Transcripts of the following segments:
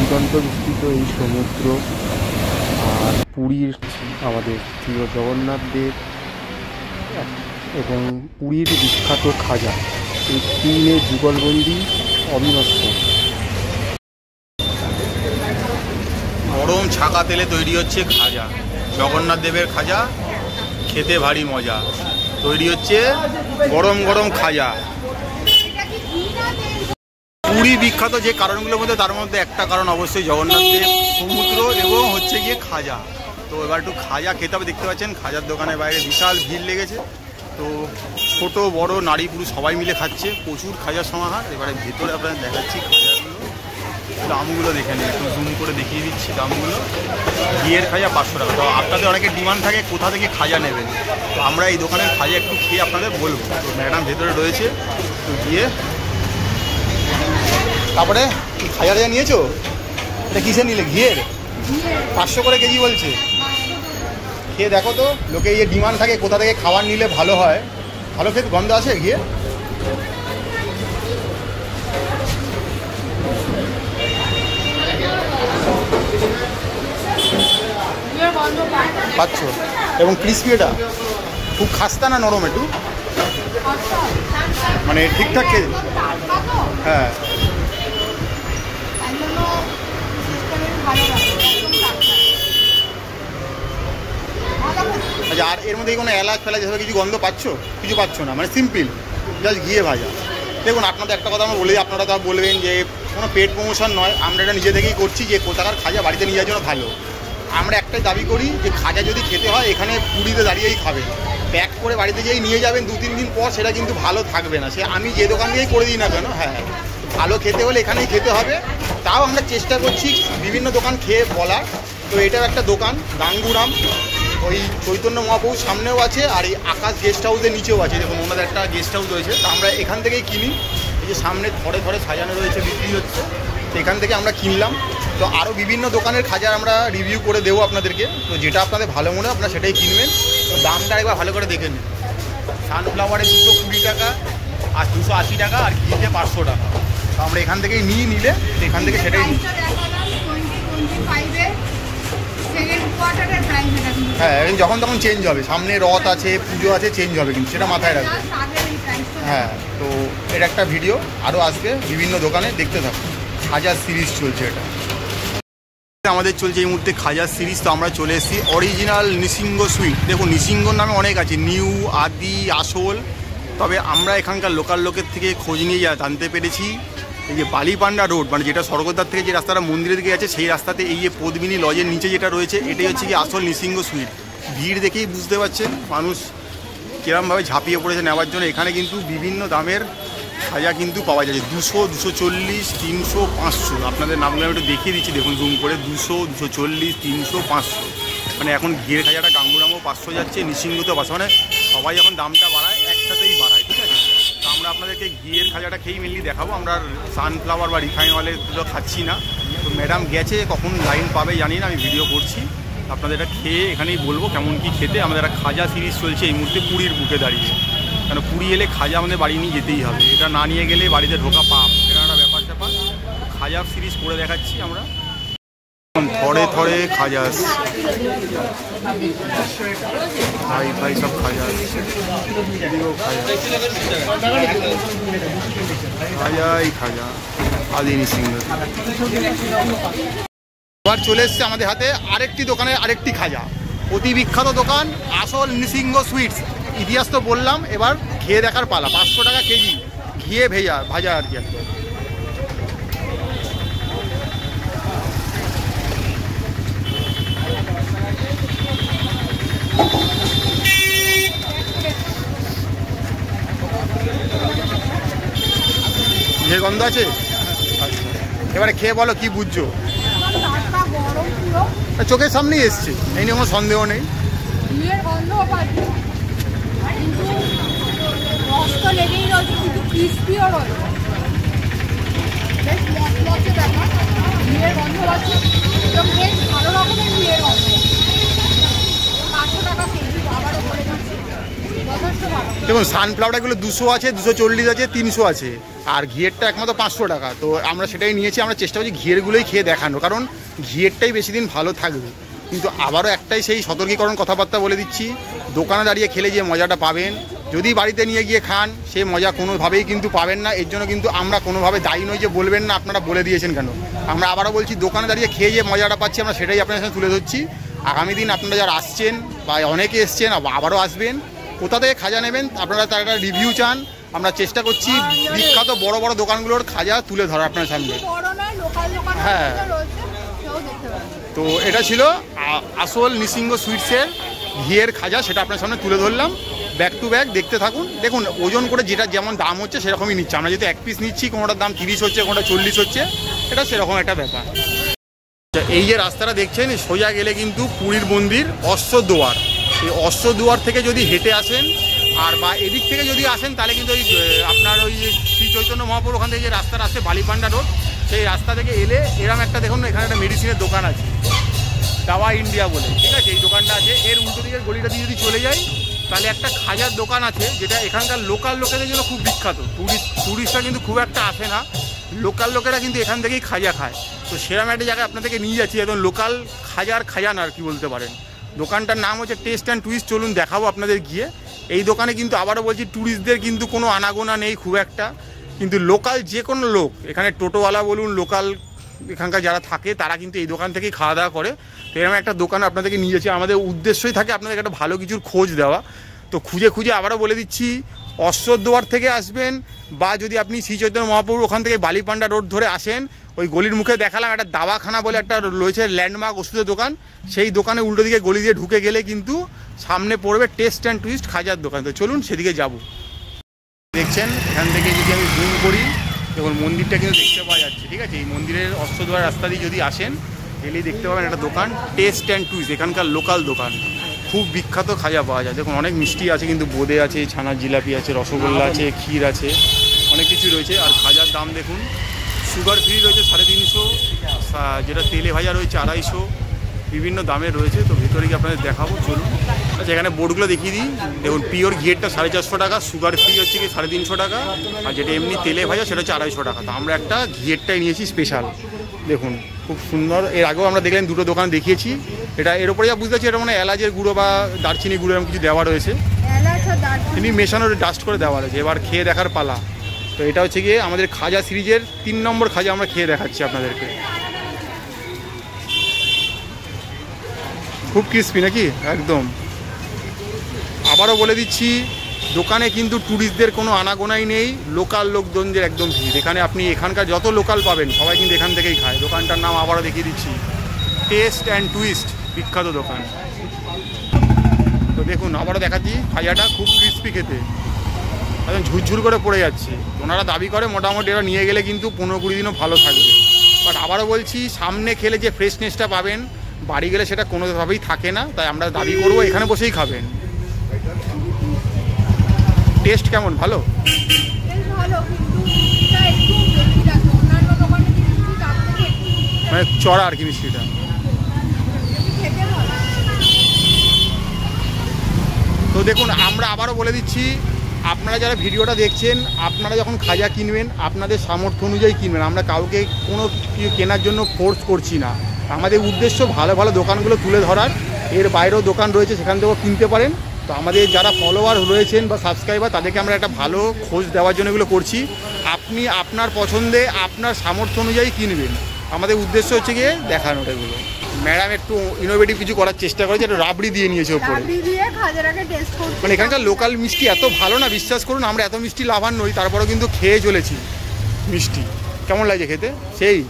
দিগন্ত বিস্তৃত এই সমুদ্র, আর পুরীর আমাদের প্রিয় জগন্নাথ দেব এবং পুরীর বিখ্যাত খাজা, এই তিনের যুগলবন্দি অবিনষ্ট। গরম ছাকা তেলে তৈরি হচ্ছে খাজা, জগন্নাথ দেবের খাজা, খেতে ভারী মজা। তৈরি হচ্ছে গরম গরম খাজা। পুরী বিখ্যাত যে কারণগুলোর মধ্যে তার মধ্যে একটা কারণ অবশ্যই জগন্নাথ দেব, সমুদ্র এবং হচ্ছে গিয়ে খাজা। তো এবার একটু খাজা খেতে হবে। দেখতে পাচ্ছেন খাজার দোকানের বাইরে বিশাল ভিড় লেগেছে। তো ছোট বড় নারী পুরুষ সবাই মিলে খাচ্ছে, প্রচুর খাজার সমাহার। এবারে ভেতরে আপনাদের দেখাচ্ছি খাজাগুলো, দামগুলো দেখে নিন, একটু জুম করে দেখিয়ে দিচ্ছি দামগুলো। ঘিয়ের খাজা 500 টাকা। তো আপনাদের অনেকের ডিমান্ড থাকে কোথা থেকে খাজা নেবেন, তো আমরা এই দোকানের খাজা একটু খেয়ে আপনাদের বলবো। তো ম্যাডাম ভেতরে রয়েছে, তো গিয়ে তারপরে খাজা টাজা নিয়েছো? এটা কিসে নিলে? ঘিয়ের 500 করে কেজি বলছে। খেয়ে দেখো তো, লোকে এই ডিমান্ড থাকে কোথা থেকে খাবার নিলে ভালো হয়। ভালো খেতে গন্ধ আছে ঘিয়ে? পাচ্ছ? এবং ক্রিসপি এটা খুব খাস্তা না নরম? একটু মানে ঠিকঠাক খেয়ে। হ্যাঁ, আচ্ছা। আর এর মধ্যে কোনো এলাচ ফেলা যেসব কিছু গন্ধ পাচ্ছ? কিছু পাচ্ছ না, মানে সিম্পল জাস্ট ঘিয়ে ভাজা। দেখুন আপনাদের একটা কথা আমরা বলি, আপনারা তা বলবেন যে কোনো পেট প্রমোশন নয়, আমরা এটা নিজে থেকেই করছি যে কোথাকার খাজা বাড়িতে নিয়ে যাওয়ার জন্য ভালো। আমরা একটাই দাবি করি যে খাজা যদি খেতে হয় এখানে পুরীতে দাঁড়িয়েই খাবেন। প্যাক করে বাড়িতে যেই নিয়ে যাবেন 2-3 দিন পর সেটা কিন্তু ভালো থাকবে না। সে আমি যে দোকান দিয়েই করে দিই না কেন, হ্যাঁ, ভালো খেতে হলে এখানেই খেতে হবে। তাও আমরা চেষ্টা করছি বিভিন্ন দোকান খেয়ে বলার। তো এটাও একটা দোকান, গাঙ্গুরাম, ওই চৈতন্য মহাপ্রভুর সামনেও আছে, আর এই আকাশ গেস্ট হাউসের নিচেও আছে। দেখুন ওনাদের একটা গেস্ট হাউস রয়েছে। তো আমরা এখান থেকেই কিনি। এই যে সামনে ঘরে ঘরে সাজানো রয়েছে, বিক্রি হচ্ছে, তো এখান থেকে আমরা কিনলাম। তো আরও বিভিন্ন দোকানের খাজার আমরা রিভিউ করে দেবো আপনাদেরকে। তো যেটা আপনাদের ভালো মনে হয় আপনারা সেটাই কিনবেন। তো দামটা একবার ভালো করে দেখে নিন। সানফ্লাওয়ারে 220 টাকা, আর 280 টাকা, আর ঘিতে 500 টাকা। তো আমরা এখান থেকেই নিলে এখান থেকে সেটাই নিই। হ্যাঁ, যখন তখন চেঞ্জ হবে, সামনে রথ আছে, পুজো আছে, চেঞ্জ হবে, কিন্তু সেটা মাথায় রাখবেন। হ্যাঁ, তো এটা একটা ভিডিও আরও আসবে বিভিন্ন দোকানে, দেখতে থাকুন। খাজার সিরিজ চলছে, এটা আমাদের চলছে এই মুহূর্তে খাজার সিরিজ। তো আমরা চলে এসেছি অরিজিনাল নৃসিংহ সুইট। দেখুন নৃসিংহর নামে অনেক আছে, নিউ, আদি, আসল। তবে আমরা এখানকার লোকাল লোকের থেকে খোঁজ নিয়ে জানতে পেরেছি এই যে বালিপান্ডা রোড, মানে যেটা স্বর্গদ্বার থেকে যে রাস্তাটা মন্দিরের দিকে আছে, সেই রাস্তাতে এই যে পদ্মিনী লজের নিচে যেটা রয়েছে, এটাই হচ্ছে কি আসল নৃসিংহ সুইট। ভিড় দেখেই বুঝতে পারছেন মানুষ কিরমভাবে ঝাঁপিয়ে পড়েছে নেওয়ার জন্য। এখানে কিন্তু বিভিন্ন দামের খাজা কিন্তু পাওয়া যাচ্ছে, 200, 240, 300, 500। আপনাদের নামগুলো আমি একটু দেখিয়ে দিচ্ছি, দেখুন জুম করে। 200, 240, 300, 500। মানে এখন ঘিয়ের খাজাটা গাঙ্গুরামও 500 যাচ্ছে, নৃসিংহতেও 500। মানে সবাই এখন দামটা বাড়ায়, একসাথেই বাড়ায়, ঠিক আছে? তো আমরা আপনাদেরকে ঘিয়ের খাজাটা খেয়েই মেনলি দেখাবো। আমরা সানফ্লাওয়ার বা রিফাইন অয়েলগুলো খাচ্ছি না। তো ম্যাডাম গেছে, কখন লাইন পাবে জানি না, আমি ভিডিও করছি। আপনাদের এটা খেয়ে এখানেই বলবো কেমন কি খেতে। আমাদের একটা খাজা সিরিজ চলছে এই মুহূর্তে পুরীর বুকে দাঁড়িয়ে। কেন পুরী এলে খাজা আমাদের বাড়ি নিয়ে যেতেই হবে, এটা না নিয়ে গেলে বাড়িতে ঢোকা পাপ, এটা একটা ব্যাপার স্যাপার। খাজা সিরিজ করে দেখাচ্ছি আমরা। থরে থরে খাজা, ভাই ভাই সব খাজা, খাজাই খাজা, আদি নৃসিংহ। এবার চলে এসছে আমাদের হাতে আরেকটি দোকানের আরেকটি খাজা, অতি বিখ্যাত দোকান আসল নৃসিংহ সুইটস। ইতিহাস তো বললাম, এবার খেয়ে দেখার পালা। 500 টাকা কেজি ঘিয়ে ভাজা আর কি একদম। ঘিয়ের গন্ধ আছে? আচ্ছা, এবারে খেয়ে বলো কি বুঝছো। চোখের সামনেই এসছে, এই নিয়ে কোনো সন্দেহ নেই। দেখুন সানফ্লাওয়ারগুলো 200 আছে, 240 আছে, 300 আছে। আর ঘিয়েরটা একমাত্র 500 টাকা। তো আমরা সেটাই নিয়েছি, আমরা চেষ্টা করছি ঘিয়েরগুলোই খেয়ে দেখানো, কারণ ঘিয়েরটাই বেশি দিন ভালো থাকবে। কিন্তু আবারও একটাই সেই সতর্কীকরণ কথাবার্তা বলে দিচ্ছি, দোকানে দাঁড়িয়ে খেলে যে মজাটা পাবেন, যদি বাড়িতে নিয়ে গিয়ে খান সেই মজা কোনোভাবেই কিন্তু পাবেন না। এর জন্য কিন্তু আমরা কোনোভাবে দায়ী নই যে বলবেন না আপনারা বলে দিয়েছেন কেন। আমরা আবারও বলছি, দোকানে দাঁড়িয়ে খেয়ে যে মজাটা পাচ্ছি আমরা সেটাই আপনাদের সাথে তুলে ধরছি। আগামী দিন আপনারা যারা আসছেন বা অনেকে এসছেন আবারও আসবেন, কোথা থেকে খাজা নেবেন আপনারা তার একটা রিভিউ চান, আমরা চেষ্টা করছি বিখ্যাত বড় বড় দোকানগুলোর খাজা তুলে ধরা আপনার সামনে। হ্যাঁ, তো এটা ছিল আসল নিসিংহ সুইটসের ঘিয়ের খাজা, সেটা আপনার সামনে তুলে ধরলাম। ব্যাক টু ব্যাক দেখতে থাকুন। দেখুন ওজন করে যেটা যেমন দাম হচ্ছে সেরকমই নিচ্ছে। আমরা যেহেতু এক পিস নিচ্ছি, কোনোটার দাম 30 হচ্ছে, কোনোটা 40 হচ্ছে, এটা সেরকম একটা ব্যাপার। এই যে রাস্তাটা দেখছেন সোজা গেলে কিন্তু পুরীর মন্দির অশ্বদুয়ার। এই অশ্বদুয়ার থেকে যদি হেঁটে আসেন আর বা এদিক থেকে যদি আসেন তাহলে কিন্তু ওই আপনার ওই শ্রী চৈতন্য মহাপ্রভু ওখান থেকে যে রাস্তাটা আসছে বালিপান্ডা রোড, সেই রাস্তা থেকে এলে এরকম একটা দেখুন এখানে একটা মেডিসিনের দোকান আছে, দাওয়া ইন্ডিয়া বলে, ঠিক আছে, এই দোকানটা আছে। এর উল্টো দিকের গলিটা দিয়ে যদি চলে যাই তাহলে একটা খাজার দোকান আছে, যেটা এখানকার লোকাল লোকেদের জন্য খুব বিখ্যাত। টুরিস্টরা কিন্তু খুব একটা আসে না, লোকাল লোকেরা কিন্তু এখান থেকেই খাজা খায়। তো সেরকম একটা জায়গায় আপনাদেরকে নিয়ে যাচ্ছি, একদম লোকাল খাজার খাজান আর কি বলতে পারেন। দোকানটার নাম হচ্ছে টেস্ট অ্যান্ড টুইস্ট। চলুন দেখাবো আপনাদের গিয়ে। এই দোকানে কিন্তু আবারও বলছি ট্যুরিস্টদের কিন্তু কোনো আনাগোনা নেই খুব একটা, কিন্তু লোকাল যে কোনো লোক, এখানে টোটোওয়ালা বলুন, লোকাল এখানকার যারা থাকে তারা কিন্তু এই দোকান থেকেই খাওয়া দাওয়া করে। তো এরকম একটা দোকান আপনাদেরকে নিয়ে যাচ্ছি, আমাদের উদ্দেশ্যই থাকে আপনাদেরকে একটা ভালো কিছুর খোঁজ দেওয়া। তো খুঁজে খুঁজে আবারও বলে দিচ্ছি, অশ্বদুয়ার থেকে আসবেন বা যদি আপনি শ্রী চৈতন্য মহাপ্রভু ওখান থেকে বালিপান্ডা রোড ধরে আসেন, ওই গলির মুখে দেখালাম একটা দাওয়াখানা বলে একটা রয়েছে ল্যান্ডমার্ক ওষুধের দোকান, সেই দোকানে উল্টো দিকে গলি দিয়ে ঢুকে গেলে কিন্তু সামনে পড়বে টেস্ট অ্যান্ড টুইস্ট খাজার দোকান। তো চলুন সেদিকে যাব। দেখছেন এখান থেকে যদি আমি জুম করি, দেখুন মন্দিরটা কিন্তু দেখতে পাওয়া যাচ্ছে, ঠিক আছে। এই মন্দিরের অশ্বদুয়ার রাস্তা দিয়ে যদি আসেন গেলেই দেখতে পাবেন একটা দোকান টেস্ট অ্যান্ড টুইস্ট, এখানকার লোকাল দোকান, খুব বিখ্যাত খাজা পাওয়া যায়। দেখুন অনেক মিষ্টি আছে, কিন্তু বোঁদে আছে, ছানার জিলাপি আছে, রসগোল্লা আছে, ক্ষীর আছে, অনেক কিছু রয়েছে। আর খাজার দাম দেখুন, সুগার ফ্রি রয়েছে 350, যেটা তেলে ভাজা রয়েছে 250, বিভিন্ন দামের রয়েছে। তো ভেতরে গিয়ে আপনাদের দেখাবো, চলুন। আচ্ছা এখানে বোর্ডগুলো দেখিয়ে দিই। দেখুন পিওর ঘিয়েরটা 450 টাকা, সুগার ফ্রি হচ্ছে কি 350 টাকা, আর যেটা এমনি তেলে ভাজা সেটা হচ্ছে 250 টাকা। তো আমরা একটা ঘিয়েরটাই নিয়েছি স্পেশাল, দেখুন খুব সুন্দর। এর আগেও আমরা দেখলেন দুটো দোকান দেখিয়েছি। এটা এর উপরে যা বুঝতে পারছি এটা মানে এলাচের গুঁড়ো বা দারচিনি গুঁড়ো এরকম কিছু দেওয়া রয়েছে, তিনি মেশানোর ডাস্ট করে দেওয়া রয়েছে। এবার খেয়ে দেখার পালা। তো এটা হচ্ছে গিয়ে আমাদের খাজা সিরিজের 3 নম্বর খাজা, আমরা খেয়ে দেখাচ্ছি আপনাদেরকে। খুব ক্রিস্পি নাকি একদম। আবারও বলে দিচ্ছি, দোকানে কিন্তু ট্যুরিস্টদের কোনো আনাগোনাই নেই, লোকাল লোকজনদের একদম ভিড়। এখানে আপনি এখানকার যত লোকাল পাবেন সবাই কিন্তু এখান থেকেই খায়। দোকানটার নাম আবারও দেখিয়ে দিচ্ছি, টেস্ট অ্যান্ড টুইস্ট, বিখ্যাত দোকান। তো দেখুন আবারও দেখাচ্ছি, খাজাটা খুব ক্রিস্পি খেতে, একদম ঝুরঝুর করে পড়ে যাচ্ছে। ওনারা দাবি করে মোটামুটি এরা নিয়ে গেলে কিন্তু 15-20 দিনও ভালো থাকবে। বাট আবারও বলছি, সামনে খেলে যে ফ্রেশনেসটা পাবেন বাড়ি গেলে সেটা কোনোভাবেই থাকে না। তাই আমরা দাবি করবো এখানে বসেই খাবেন। টেস্ট কেমন? ভালো, মানে চড়া আর কি মিষ্টিটা। তো দেখুন আমরা আবারও বলে দিচ্ছি, আপনারা যারা ভিডিওটা দেখছেন, আপনারা যখন খাজা কিনবেন আপনাদের সামর্থ্য অনুযায়ী কিনবেন। আমরা কাউকে কোনো কিছু কেনার জন্য ফোর্স করছি না। আমাদের উদ্দেশ্য ভালো ভালো দোকানগুলো তুলে ধরার। এর বাইরেও দোকান রয়েছে, সেখান থেকেও কিনতে পারেন। তো আমাদের যারা ফলোয়ার রয়েছেন বা সাবস্ক্রাইবার, তাদেরকে আমরা একটা ভালো খোঁজ দেওয়ার জন্য এগুলো করছি। আপনি আপনার পছন্দে আপনার সামর্থ্য অনুযায়ী কিনবেন। আমাদের উদ্দেশ্য হচ্ছে গিয়ে দেখানোটা এগুলো। ম্যাডাম একটু ইনোভেটিভ কিছু করার চেষ্টা করেছে, একটা রাবড়ি দিয়ে নিয়েছে ওপরে। মানে এখানকার লোকাল মিষ্টি এত ভালো না, বিশ্বাস করুন। আমরা এত মিষ্টি লাভার নই, তারপরেও কিন্তু খেয়ে চলেছি মিষ্টি। কেমন লাগছে খেতে? সেই।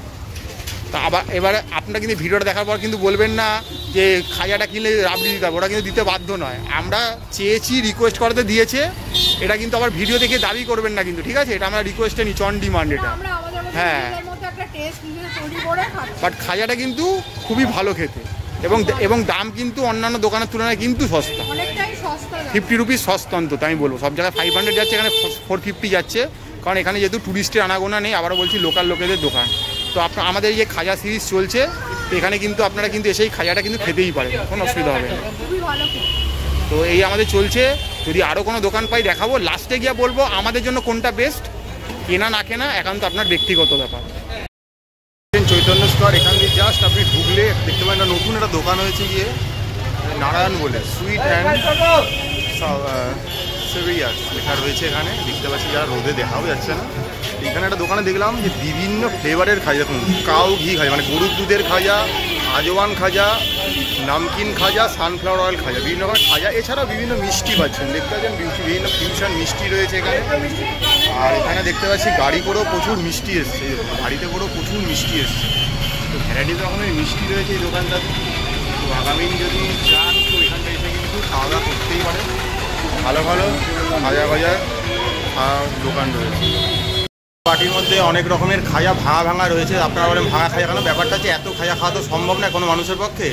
তা আবার এবারে আপনারা কিন্তু ভিডিওটা দেখার পর কিন্তু বলবেন না যে খাজাটা কিনলে রাবড়ি দিতে হবে, ওরা কিন্তু দিতে বাধ্য নয়। আমরা চেয়েছি, রিকোয়েস্ট করতে দিয়েছে, এটা কিন্তু আবার ভিডিও দেখে দাবি করবেন না কিন্তু, ঠিক আছে। এটা আমরা রিকোয়েস্টে নিচ্ছি, অন ডিমান্ড এটা। হ্যাঁ, বাট খাজাটা কিন্তু খুবই ভালো খেতে, এবং দাম কিন্তু অন্যান্য দোকানের তুলনায় কিন্তু সস্তা, 50 রুপিস সস্তা অন্তত আমি বলবো। সব জায়গায় 500 যাচ্ছে, এখানে 450 যাচ্ছে, কারণ এখানে যেহেতু ট্যুরিস্টের আনাগোনা নেই। আবারও বলছি লোকাল লোকেদের দোকান। তো আমাদের এই যে খাজা সিরিজ চলছে, তো এখানে কিন্তু আপনারা কিন্তু এসেই খাজাটা কিন্তু খেতেই পারেন, কোনো অসুবিধা হবে না। তো এই আমাদের চলছে। যদি আরও কোনো দোকান পাই দেখাবো, লাস্টে গিয়ে বলবো আমাদের জন্য কোনটা বেস্ট। কেনা না কেনা একান্ত আপনার ব্যক্তিগত ব্যাপার। চৈতন্য স্কোয়ার এখান দিয়ে জাস্ট আপনি ঢুকলে দেখতে পাবেন একটা নতুন একটা দোকান হয়েছে গিয়ে নারায়ণ বলে, সুইট অ্যান্ড সেভিয়ার্স লেখা রয়েছে এখানে, দেখতে পাচ্ছি যারা রোদে দেখাও যাচ্ছে না। এখানে একটা দোকানে দেখলাম যে বিভিন্ন ফ্লেভারের খাজা, দেখুন কাউ ঘি খাজা মানে গরুর দুধের খাজা, আজওয়ান খাজা, নামকিন খাজা, সানফ্লাওয়ার অয়েল খাজা, বিভিন্ন রকমের খাজা, এছাড়াও বিভিন্ন মিষ্টি পাচ্ছেন, দেখতে পাচ্ছেন বিভিন্ন ফিউশন মিষ্টি রয়েছে এখানে। আর এখানে দেখতে পাচ্ছি গাড়ি করেও প্রচুর মিষ্টি এসছে, গাড়িতে করেও প্রচুর মিষ্টি এসছে। তো ভ্যারাইটি রকমের মিষ্টি রয়েছে এই দোকানটাতে। তো আগামী যদি চান তো এখানটা এসে কিন্তু খাওয়া দাওয়া করতেই পারে, ভালো ভালো খাজা ভাজার দোকান রয়েছে। পার্টির মধ্যে অনেক রকমের খাজা ভাঙা রয়েছে। আপনারা বলেন ভাঙা খাজা কেন, ব্যাপারটা হচ্ছে এত খাজা খাওয়া তো সম্ভব না কোনো মানুষের পক্ষে।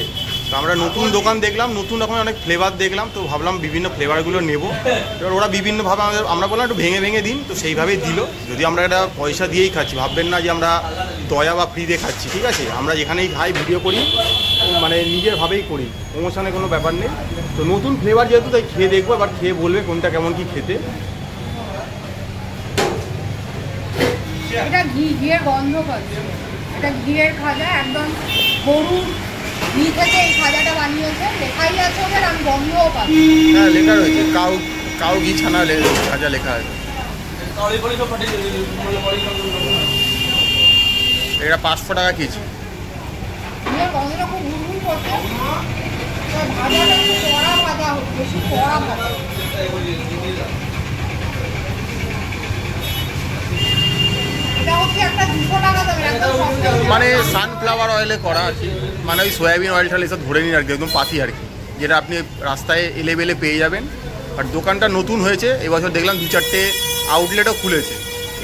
তো আমরা নতুন দোকান দেখলাম, নতুন রকমের অনেক ফ্লেভার দেখলাম, তো ভাবলাম বিভিন্ন ফ্লেভারগুলো নেব। এবার ওরা বিভিন্নভাবে আমরা বললাম একটু ভেঙে ভেঙে দিন, তো সেইভাবেই দিল। যদি আমরা এটা পয়সা দিয়েই খাচ্ছি, ভাববেন না যে আমরা দয়া বা ফ্রিতে খাচ্ছি, ঠিক আছে? আমরা যেখানেই খাই ভিডিও করি মানে নিজেরভাবেই করি, প্রমোশনে কোনো ব্যাপার নেই। তো নতুন ফ্লেভার যেহেতু, তাই খেয়ে দেখবো, এবার খেয়ে বলবে কোনটা কেমন কি খেতে। এটা ঘিয়ের গন্ধ পাচ্ছে, এটা ঘিয়ের খাজা, একদম গরুর ঘি থেকে এই খাজাটা বানিয়েছে, লেখাই আছে ওদের, আমি গন্ধও পাচ্ছি। হ্যাঁ লেখা রয়েছে কাউ ঘি ছানা খাজা লেখা আছে। এটা 500 টাকা কেজি। ঘিয়ের গন্ধটা খুব হুড়হুড় করছে, ভাজাটা একটু কড়া ভাজা, বেশি কড়া ভাজা। মানে সানফ্লাওয়ার অয়েলে করা আর কি, মানে ওই সয়াবিন অয়েলটা এসব ধরে নিন আর কি, একদম পাতি আর কি, যেটা আপনি রাস্তায় এলেবেলে পেয়ে যাবেন। আর দোকানটা নতুন হয়েছে, এবছর দেখলাম 2-4টে আউটলেটও খুলেছে।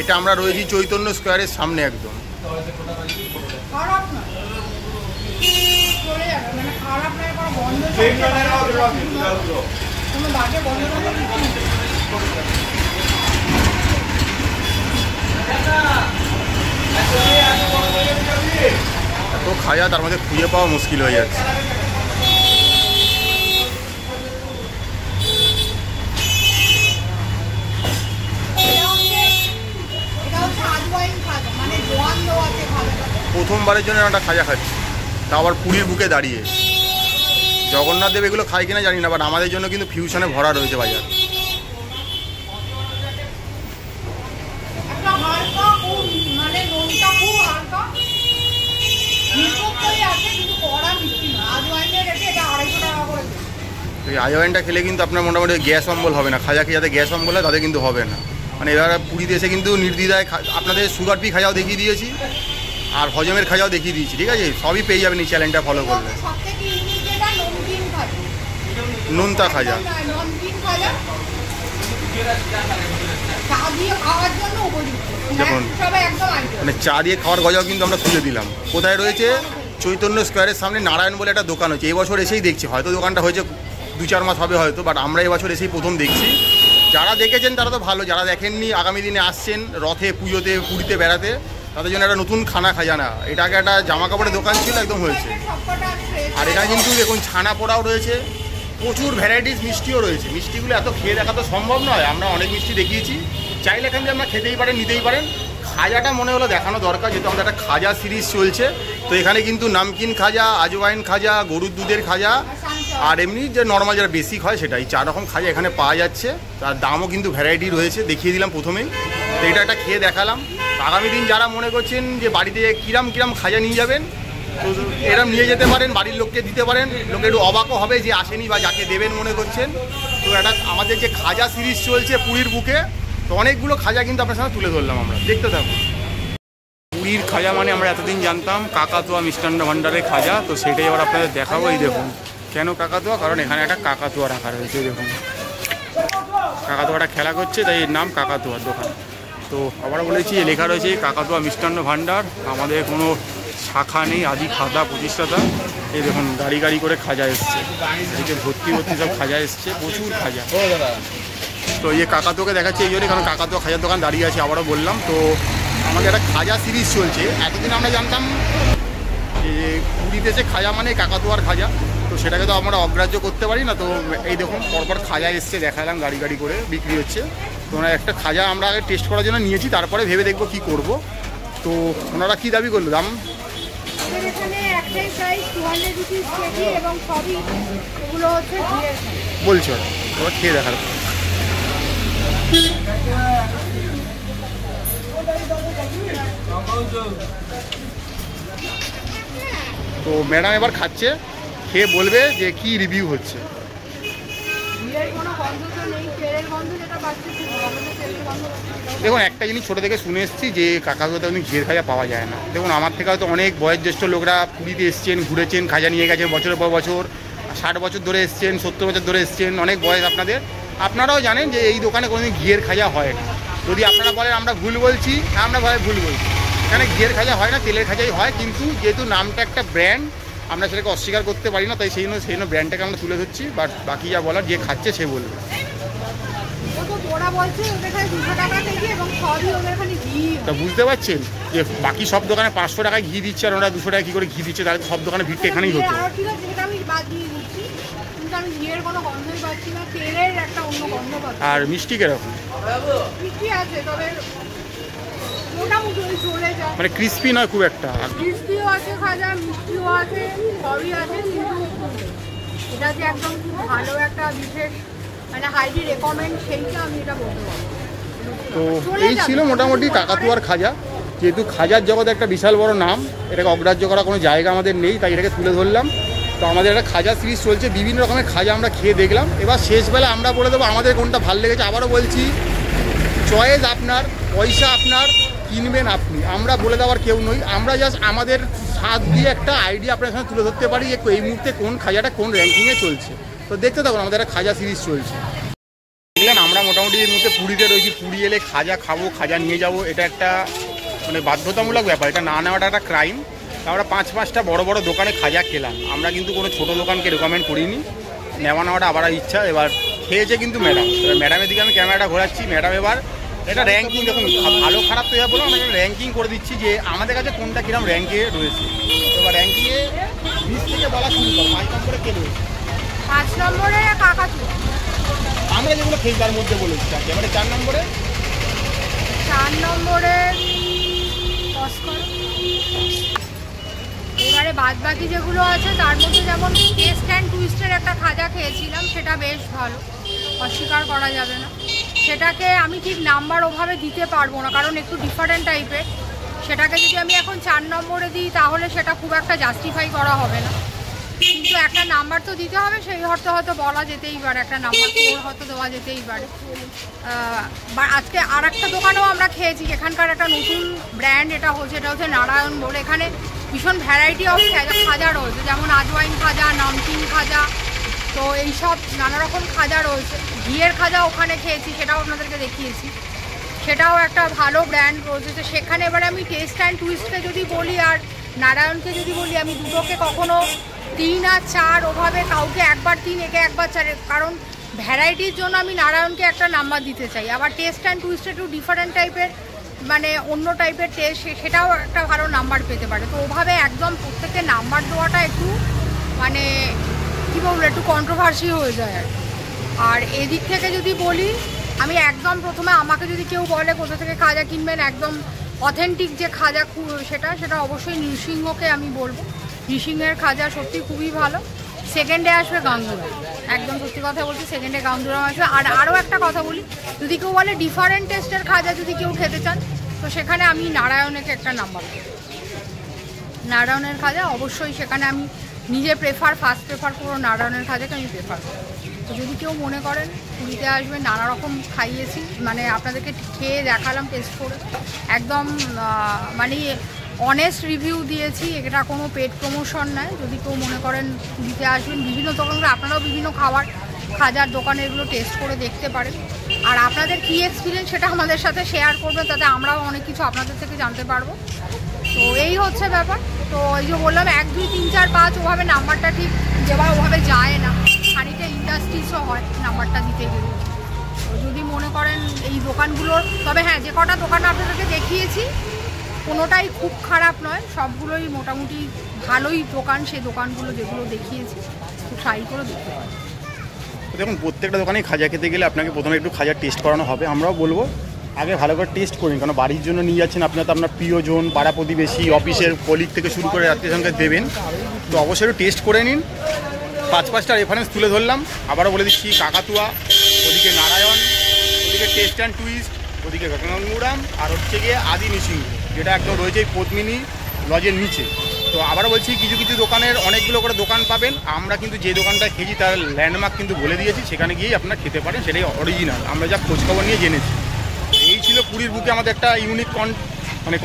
এটা আমরা রয়েছি চৈতন্য স্কোয়ারের সামনে একদম। এত খাজা, তার মধ্যে খুঁজে পাওয়া মুশকিল হয়ে যাচ্ছে। প্রথমবারের জন্য একটা খাজা খাচ্ছি, তা আবার পুরীর বুকে দাঁড়িয়ে। জগন্নাথ দেব এগুলো খায় কিনা জানি না, বাট আমাদের জন্য কিন্তু ফিউশনে ভরা রয়েছে বাজার। এই আজওয়াইনটা খেলে কিন্তু আপনার মোটামুটি গ্যাস অম্বল হবে না। খাজা খেয়ে যাতে গ্যাস অম্বল হয় তাদের কিন্তু হবে না। মানে এবার পুরীতে এসে কিন্তু নির্দ্বিধায় আপনাদের সুগার ফ্রি খাজাও দেখিয়ে দিয়েছি, আর হজমের খাজাও দেখিয়ে দিয়েছি, ঠিক আছে? সবই পেয়ে যাবেন এই চ্যানেলটা ফলো করলে। নোনতা খাজা, দেখুন মানে চা দিয়ে খাওয়ার গজাও কিন্তু আমরা খুঁজে দিলাম। কোথায় রয়েছে? চৈতন্য স্কোয়ারের সামনে নারায়ণ বলে একটা দোকান হচ্ছে। এবছর এসেই দেখছি, হয়তো দোকানটা হয়েছে 2-4 মাস হবে হয়তো, বাট আমরা এবছর এসেই প্রথম দেখছি। যারা দেখেছেন তারা তো ভালো, যারা দেখেননি আগামী দিনে আসছেন রথে, পুজোতে, পুরীতে বেড়াতে, তাদের জন্য একটা নতুন খানা খাজানা। এটাকে একটা জামা কাপড়ের দোকান ছিল, একদম হয়েছে। আর এখানে কিন্তু দেখুন ছানা পোড়াও রয়েছে, প্রচুর ভ্যারাইটিস মিষ্টিও রয়েছে। মিষ্টিগুলো এত খেয়ে দেখা তো সম্ভব নয়, আমরা অনেক মিষ্টি দেখিয়েছি, চাইলে এখান থেকে আপনারা খেতেই পারেন, নিতেই পারেন। খাজাটা মনে হলো দেখানো দরকার, যেহেতু আমাদের একটা খাজা সিরিজ চলছে। তো এখানে কিন্তু নামকিন খাজা, আজওয়াইন খাজা, গরুর দুধের খাজা, আর এমনি যে নর্মাল যেটা বেসিক হয় সেটাই, 4 রকম খাজা এখানে পাওয়া যাচ্ছে। তার দামও কিন্তু ভ্যারাইটি রয়েছে, দেখিয়ে দিলাম প্রথমেই। তো এটা একটা খেয়ে দেখালাম। আগামী দিন যারা মনে করছেন যে বাড়িতে কিরাম খাজা নিয়ে যাবেন, তো এরম নিয়ে যেতে পারেন, বাড়ির লোককে দিতে পারেন। লোকে একটু অবাকও হবে যে আসেনি বা যাকে দেবেন মনে করছেন। তো এটা আমাদের যে খাজা সিরিজ চলছে পুরীর বুকে, তো অনেকগুলো খাজা কিন্তু আপনার সামনে তুলে ধরলাম, আমরা দেখতে থাকুন। পুরীর খাজা মানে আমরা এতদিন জানতাম কাকাতুয়া মিষ্টান্ন ভাণ্ডারের খাজা, তো সেটাই আবার আপনাদের দেখাবো। এই দেখুন কেন কাকাতুয়া, কারণ এখানে একটা কাকাতুয়া রাখা রয়েছে। দেখুন কাকাতুয়াটা খেলা করছে, তাই এর নাম কাকাতুয়ার দোকান। তো আবার বলেছি লেখা রয়েছে কাকাতুয়া মিষ্টান্ন ভাণ্ডার। আমাদের কোনো শাখা নেই, আদি খাজা প্রতিষ্ঠাতা। এই দেখুন গাড়ি গাড়ি করে খাজা এসছে, এদিকে ভর্তি সব খাজা এসছে, প্রচুর খাজা। তো এই কাকাতুয়াকে দেখাচ্ছে এই জন্যই, কারণ কাকাতুয়া খাজার দোকান দাঁড়িয়ে আছে, আবারও বললাম। তো আমাদের একটা খাজা সিরিজ চলছে। এতদিন আমরা জানতাম যে পুরীতে যে খাজা মানে কাকাতুয়ার খাজা, তো সেটাকে তো আমরা অগ্রাহ্য করতে পারি না। তো এই দেখুন পরপর খাজা এসছে, দেখালাম গাড়ি গাড়ি করে বিক্রি হচ্ছে। তো ওনারা একটা খাজা আমরা আগে টেস্ট করার জন্য নিয়েছি, তারপরে ভেবে দেখবো কি করব। তো ওনারা কী দাবি করলো দাম? বলছো এবার খেয়ে দেখার তো ম্যাডাম এবার খাচ্ছে, খেয়ে বলবে যে কি রিভিউ হচ্ছে। দেখুন একটা জিনিস ছোটো থেকে শুনে এসেছি যে কাকাতুয়াতে কিন্তু ঘিয়ের খাজা পাওয়া যায় না। দেখুন আমার থেকে হয়তো অনেক বয়োজ্যেষ্ঠ লোকরা পুরীতে এসছেন, ঘুরেছেন, খাজা নিয়ে গেছেন বছরের পর বছর, 60 বছর ধরে এসছেন, 70 বছর ধরে এসছেন, অনেক বয়স আপনাদের। আপনারাও জানেন যে এই দোকানে কোনোদিন ঘিয়ের খাজা হয় না। যদি আপনারা বলেন আমরা ভুল বলছি, আমরা ভাই ভুল বলছি, এখানে ঘিয়ের খাজা হয় না, তেলের খাজাই হয়। কিন্তু যেহেতু নামটা একটা ব্র্যান্ড, আমরা সেটাকে অস্বীকার করতে পারি না, তাই সেই জন্য ব্র্যান্ডটাকে আমরা তুলে ধরছি। বাট বাকি যা বলার যে খাচ্ছে সে বলবে। তা বুঝতে পারছেন যে বাকি সব দোকানে 500 টাকায় ঘি দিচ্ছে আর ওরা 200 টাকা কী করে ঘি দিচ্ছে, তাহলে সব দোকানে ভিড়টা এখানেই হতো। আর মিষ্টি কিরকম? মানে ক্রিস্পি নয় খুব একটা। ক্রিস্পিও আছে খাজা, মিষ্টিও আছে, সবই আছে। এটা যে একদম খুব ভালো একটা বিশেষ মানে হাইলি রেকমেন্ড, সেইটা আমি এটা বলতে পারবো। তো এই ছিল মোটামুটি কাকাতুয়ার খাজা। যেহেতু খাজার জগতে একটা বিশাল বড় নাম, এটাকে অগ্রাহ্য করা কোনো জায়গা আমাদের নেই, তাই এটাকে তুলে ধরলাম। তো আমাদের একটা খাজা সিরিজ চলছে, বিভিন্ন রকমের খাজা আমরা খেয়ে দেখলাম। এবার শেষবেলা আমরা বলে দেবো আমাদের কোনটা ভালো লেগেছে। আবারও বলছি, চয়েস আপনার, পয়সা আপনার, কিনবেন আপনি, আমরা বলে দেওয়ার কেউ নই। আমরা জাস্ট আমাদের স্বাদ দিয়ে একটা আইডিয়া আপনার সামনে তুলে ধরতে পারি যে এই মুহূর্তে কোন খাজাটা কোন র্যাঙ্কিংয়ে চলছে। তো দেখতে থাকুন, আমাদের একটা খাজা সিরিজ চলছে। দেখলেন আমরা মোটামুটি এই মুহূর্তে পুরীতে রয়েছি। পুরী এলে খাজা খাবো, খাজা নিয়ে যাব, এটা একটা মানে বাধ্যতামূলক ব্যাপার, এটা না নেওয়াটা একটা ক্রাইম। আমরা 5-5টা বড় বড় দোকানে খাজা খেলাম, আমরা কিন্তু কোনো ছোটো দোকানকে রেকমেন্ড করিনি। নেওয়াটা আবার ইচ্ছা। এবার খেয়েছে কিন্তু ম্যাডাম। এবার ম্যাডামের দিকে আমি ক্যামেরাটা ঘোরাচ্ছি। ম্যাডাম এবার এটা র্যাঙ্কিং, দেখুন ভালো খারাপ তো এবার বলুন, আমরা র্যাঙ্কিং করে দিচ্ছি যে আমাদের কাছে কোনটা কিরম র্যাঙ্কে রয়েছে। এবার র্যাঙ্কিংয়ে 20 থেকে বলা শুরু করো। 5 নম্বরে কে রয়েছে? 5 নম্বরে কাকাতুয়া। আমরা যেগুলো খেয়ে তার মধ্যে বলেছি। এবারে 4 নম্বরে 4 নম্বরে এবারে বাদ বাকি যেগুলো আছে তার মধ্যে যেমন টেস্ট অ্যান্ড টুইস্টের একটা খাজা খেয়েছিলাম, সেটা বেশ ভালো, অস্বীকার করা যাবে না। সেটাকে আমি ঠিক নাম্বার ওভাবে দিতে পারবো না, কারণ একটু ডিফারেন্ট টাইপের। সেটাকে যদি আমি এখন 4 নম্বরে দিই তাহলে সেটা খুব একটা জাস্টিফাই করা হবে না। কিন্তু একটা নাম্বার তো দিতে হবে, সেই অর্থে হয়তো বলা যেতেই পারে, একটা নাম্বার 4 হয়তো দেওয়া যেতেই পারে। আজকে আর একটা দোকানেও আমরা খেয়েছি, এখানকার একটা নতুন ব্র্যান্ড এটা হচ্ছে নারায়ণ বলে। এখানে ভীষণ ভ্যারাইটি অফ খাজা রয়েছে, যেমন আজওয়াইন খাজা, নামকিন খাজা, তো এইসব নানা রকম খাজা রয়েছে। ঘিয়ের খাজা ওখানে খেয়েছি, সেটাও আপনাদেরকে দেখিয়েছি, সেটাও একটা ভালো ব্র্যান্ড রয়েছে। সেখানে এবারে আমি টেস্ট অ্যান্ড টুইস্টে যদি বলি আর নারায়ণকে যদি বলি, আমি দুটোকে কখনো 3 আর 4 ওভাবে, কাউকে একবার 3 একে একবার 4, কারণ ভ্যারাইটির জন্য আমি নারায়ণকে একটা নাম্বার দিতে চাই। আবার টেস্ট অ্যান্ড টুইস্ট একটু ডিফারেন্ট টাইপের, মানে অন্য টাইপের টেস্ট, সেটাও একটা ভালো নাম্বার পেতে পারে। তো ওভাবে একদম প্রত্যেককে নাম্বার দেওয়াটা একটু মানে কী বলবো, একটু কন্ট্রোভার্সি হয়ে যায় আর। আর এদিক থেকে যদি বলি, আমি একদম প্রথমে আমাকে যদি কেউ বলে কোথা থেকে খাজা কিনবেন, একদম অথেন্টিক যে খাজা সেটা অবশ্যই নৃসিংহকে আমি বলবো। নৃসিংহের খাজা সত্যি খুবই ভালো। সেকেন্ডে আসবে গাঙ্গুরাম, একদম সত্যি কথা বলছি, সেকেন্ডে গাঙ্গুরাম আসবে। আর আরও একটা কথা বলি, যদি কেউ বলে ডিফারেন্ট টেস্টের খাজা যদি কেউ খেতে চান, তো সেখানে আমি নারায়ণকে একটা নাম্বার দেব। নারায়ণের খাজা অবশ্যই, সেখানে আমি নিজে ফার্স্ট প্রেফার করবো, নারায়ণের খাজাকে আমি প্রেফার করবো। তো যদি কেউ মনে করেন পুরীতে আসবেন, নানা রকম খাইয়েছি, মানে আপনাদেরকে খেয়ে দেখালাম, টেস্ট করে একদম মানে অনেস্ট রিভিউ দিয়েছি, এটা কোনো পেড প্রমোশন নয়। যদি কেউ মনে করেন পুরীতে আসবেন, বিভিন্ন দোকানগুলো আপনারাও বিভিন্ন খাজার দোকানে এগুলো টেস্ট করে দেখতে পারেন। আর আপনাদের কী এক্সপিরিয়েন্স সেটা আমাদের সাথে শেয়ার করবেন, তাতে আমরাও অনেক কিছু আপনাদের থেকে জানতে পারবো। তো এই হচ্ছে ব্যাপার। তো এই যে বললাম 1, 2, 3, 4, 5 ওভাবে নাম্বারটা ঠিক যেভাবে ওভাবে যায় না, খানিকটা ইন্ডাস্ট্রিজও হয় নাম্বারটা দিতে গেলে। তো যদি মনে করেন এই দোকানগুলোর, তবে হ্যাঁ, যে কটা দোকান আপনাদেরকে দেখিয়েছি কোনোটাই খুব খারাপ নয়, সবগুলোই মোটামুটি ভালোই দোকান। সেই দোকানগুলো যেগুলো দেখিয়েছি একটু ট্রাই করে দেখতে পারেন। দেখুন প্রত্যেকটা দোকানেই খাজা খেতে গেলে আপনাকে প্রথমে একটু খাজা টেস্ট করানো হবে। আমরাও বলবো আগে ভালো করে টেস্ট করুন, কারণ বাড়ির জন্য নিয়ে যাচ্ছেন আপনার, তো আপনার প্রিয়জন, পাড়া প্রতিবেশী, অফিসের কলিগ থেকে শুরু করে আত্মীয় স্বজনকে দেবেন, তো অবশ্যই একটু টেস্ট করে নিন। 5-5টা রেফারেন্স তুলে ধরলাম, আবারও বলে দিচ্ছি কাকাতুয়া, ওদিকে নারায়ণ, ওদিকে টেস্ট অ্যান্ড টুইস্ট, ওদিকে গঙ্গারাম, আর হচ্ছে গিয়ে আদি নৃসিংহ, যেটা একদম রয়েছে পদ্মিনী লজের নিচে। তো আবারও বলছি কিছু কিছু দোকানের অনেকগুলো করে দোকান পাবেন, আমরা কিন্তু যে দোকানটা খেয়েছি তার ল্যান্ডমার্ক কিন্তু বলে দিয়েছি, সেখানে গিয়েই আপনারা খেতে পারেন, সেটাই অরিজিনাল, আমরা যা খোঁজখবর নিয়ে জেনেছি। এই ছিল পুরীর বুকে আমাদের একটা ইউনিক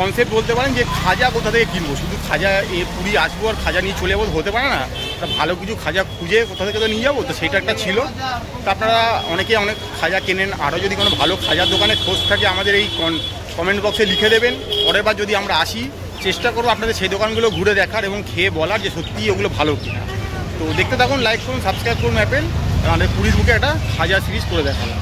কনসেপ্ট বলতে পারেন, যে খাজা কোথা থেকে কিনবো, শুধু খাজা পুরী আসবো আর খাজা নিয়ে চলে যাবো হতে পারে না, তা ভালো কিছু খাজা খুঁজে কোথা থেকে তো নিয়ে যাবো, তো সেটা একটা ছিল। তো আপনারা অনেকে অনেক খাজা কেনেন, আরও যদি কোনো ভালো খাজার দোকানে খোঁজ থাকে আমাদের এই কমেন্ট বক্সে লিখে দেবেন। পরের বার যদি আমরা আসি চেষ্টা করবো আপনাদের সেই দোকানগুলো ঘুরে দেখার এবং খেয়ে বলার যে সত্যিই ওগুলো ভালো কিনা। তো দেখতে থাকুন, লাইক করুন, সাবস্ক্রাইব করুন অ্যাপেল, আমাদের পুরীর বুকে একটা খাজা সিরিজ করে দেখালাম।